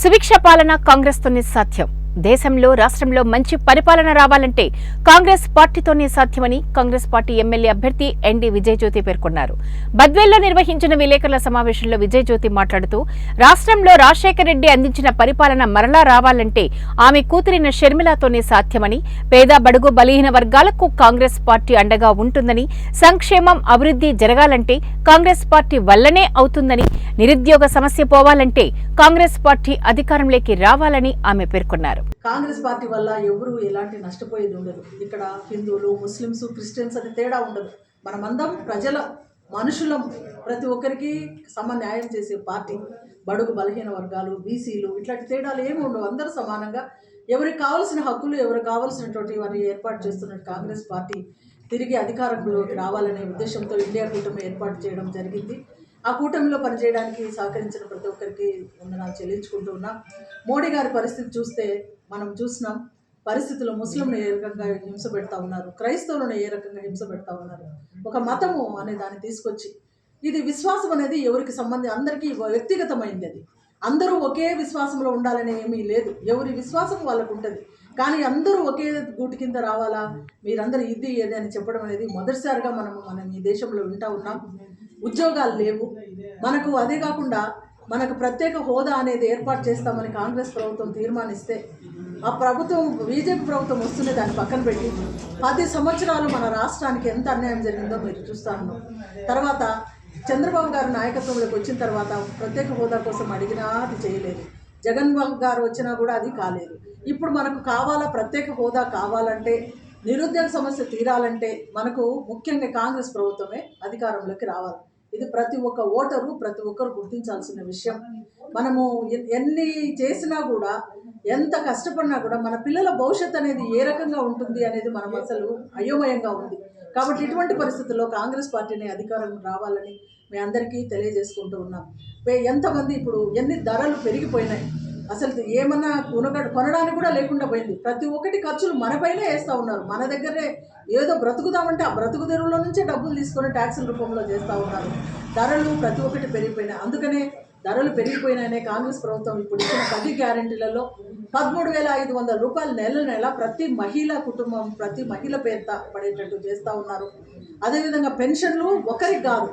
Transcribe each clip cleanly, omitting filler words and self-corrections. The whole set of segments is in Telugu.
సుభిక్ష పాలన కాంగ్రెస్తోనే సాధ్యం. దేశంలో రాష్ట్రంలో మంచి పరిపాలన రావాలంటే కాంగ్రెస్ పార్టీతోనే సాధ్యమని కాంగ్రెస్ పార్టీ ఎమ్మెల్యే అభ్యర్థి ఎన్డీ విజయజ్యోతి పేర్కొన్నారు. బద్వేల్లో నిర్వహించిన విలేకరుల సమావేశంలో విజయజ్యోతి మాట్లాడుతూ రాష్ట్రంలో రాజశేఖర రెడ్డి అందించిన పరిపాలన మరలా రావాలంటే ఆమె కూతురిన షర్మిలతోనే సాధ్యమని, పేద బడుగు బలహీన వర్గాలకు కాంగ్రెస్ పార్టీ అండగా ఉంటుందని, సంక్షేమం అభివృద్ధి జరగాలంటే కాంగ్రెస్ పార్టీ వల్లనే అవుతుందని, నిరుద్యోగ సమస్య పోవాలంటే కాంగ్రెస్ పార్టీ అధికారంలోకి రావాలని ఆమె పేర్కొన్నారు. కాంగ్రెస్ పార్టీ వల్ల ఎవరు ఎలాంటి నష్టపోయేది ఉండదు. ఇక్కడ హిందువులు, ముస్లిమ్స్, క్రిస్టియన్స్ అని తేడా ఉండదు. మనమందరం ప్రజల మనుషులం. ప్రతి ఒక్కరికి న్యాయం చేసే పార్టీ. బడుగు బలహీన వర్గాలు, బీసీలు ఇట్లాంటి తేడాలు ఏమి ఉండవు. అందరూ సమానంగా ఎవరికి కావాల్సిన హక్కులు, ఎవరికి కావాల్సినటువంటి వారిని ఏర్పాటు చేస్తున్న కాంగ్రెస్ పార్టీ తిరిగి అధికారంలోకి రావాలనే ఉద్దేశంతో ఇండియా కూటమి ఏర్పాటు చేయడం జరిగింది. ఆ కూటమిలో పనిచేయడానికి సహకరించిన ప్రతి ఒక్కరికి వందనాలు చెల్లించుకుంటూ ఉన్నాం. మోడీ గారి పరిస్థితి చూస్తే మనం చూసినాం. పరిస్థితుల్లో ముస్లింలు ఏ రకంగా హింస పెడతా ఉన్నారు, క్రైస్తవులను ఏ రకంగా హింస పెడతా ఉన్నారు. ఒక మతము అనే దాన్ని తీసుకొచ్చి, ఇది విశ్వాసం అనేది ఎవరికి అందరికీ వ్యక్తిగతమైంది. అది అందరూ ఒకే విశ్వాసంలో ఉండాలనే ఏమీ లేదు. ఎవరి విశ్వాసం వాళ్ళకు ఉంటుంది. కానీ అందరూ ఒకే గూటి కింద రావాలా, మీరందరూ ఇది ఏది అని చెప్పడం అనేది మొదటిసారిగా మనం ఈ దేశంలో వింటా ఉన్నాం. ఉద్యోగాలు లేవు మనకు. అదే కాకుండా మనకు ప్రత్యేక హోదా అనేది ఏర్పాటు చేస్తామని కాంగ్రెస్ ప్రభుత్వం తీర్మానిస్తే, ఆ ప్రభుత్వం బీజేపీ ప్రభుత్వం వస్తున్న దాన్ని పక్కన పెట్టి 10 సంవత్సరాలు మన రాష్ట్రానికి ఎంత అన్యాయం జరిగిందో మీరు చూస్తాను. తర్వాత చంద్రబాబు గారు నాయకత్వంలోకి వచ్చిన తర్వాత ప్రత్యేక హోదా కోసం అడిగినా అది చేయలేదు. జగన్మోహన్ గారు వచ్చినా కూడా అది కాలేదు. ఇప్పుడు మనకు కావాలా, ప్రత్యేక హోదా కావాలంటే, నిరుద్యోగ సమస్య తీరాలంటే మనకు ముఖ్యంగా కాంగ్రెస్ ప్రభుత్వమే అధికారంలోకి రావాలి. ఇది ప్రతి ఒక్క ఓటరు, ప్రతి ఒక్కరు గుర్తించాల్సిన విషయం. మనము ఎన్ని చేసినా కూడా, ఎంత కష్టపడినా కూడా మన పిల్లల భవిష్యత్తు అనేది ఏ రకంగా ఉంటుంది అనేది మనం అసలు అయోమయంగా ఉంది. కాబట్టి ఇటువంటి పరిస్థితుల్లో కాంగ్రెస్ పార్టీని అధికారం రావాలని మీ అందరికీ తెలియజేసుకుంటూ ఉన్నాం. ఎంతమంది ఇప్పుడు ఎన్ని ధరలు పెరిగిపోయినాయి, అసలు ఏమన్నా కొనడానికి కూడా లేకుండా పోయింది. ప్రతి ఒక్కటి ఖర్చులు మనపైనే వేస్తూ ఉన్నారు. మన దగ్గరే ఏదో బ్రతుకుదామంటే ఆ బ్రతుకు తెరువులో నుంచే డబ్బులు తీసుకొని ట్యాక్సుల రూపంలో చేస్తూ ఉన్నారు. ధరలు ప్రతి ఒక్కటి పెరిగిపోయినాయి. అందుకనే ధరలు పెరిగిపోయినాయనే కాంగ్రెస్ ప్రభుత్వం ఇప్పుడు ఇచ్చిన 10 గ్యారెంటీలలో 13,500 రూపాయలు నెల ప్రతి మహిళ కుటుంబం, ప్రతి మహిళ పేరుత పడేటట్టు చేస్తూ ఉన్నారు. అదేవిధంగా పెన్షన్లు ఒకరికి కాదు,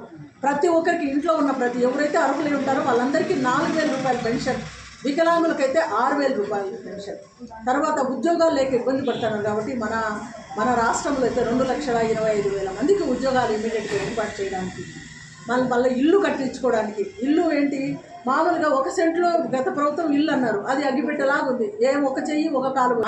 ప్రతి ఒక్కరికి, ఇంట్లో ఉన్న ప్రతి ఎవరైతే అర్హులై ఉంటారో వాళ్ళందరికీ 4,000 రూపాయల పెన్షన్, వికలాంగులకైతే 6,000 రూపాయల పెన్షన్. తర్వాత ఉద్యోగాలు లేక ఇబ్బంది పడుతున్నారు కాబట్టి మన రాష్ట్రంలో అయితే 2,25,000 మందికి ఉద్యోగాలు ఇమీడియట్గా ఏర్పాటు చేయడానికి, మళ్ళీ ఇల్లు కట్టించుకోవడానికి. ఇల్లు ఏంటి, మామూలుగా 1 సెంట్లో గత ప్రభుత్వం ఇల్లు అన్నారు, అది అగ్గిపెట్టేలాగా ఉంది. ఒక చెయ్యి ఒక కాలు.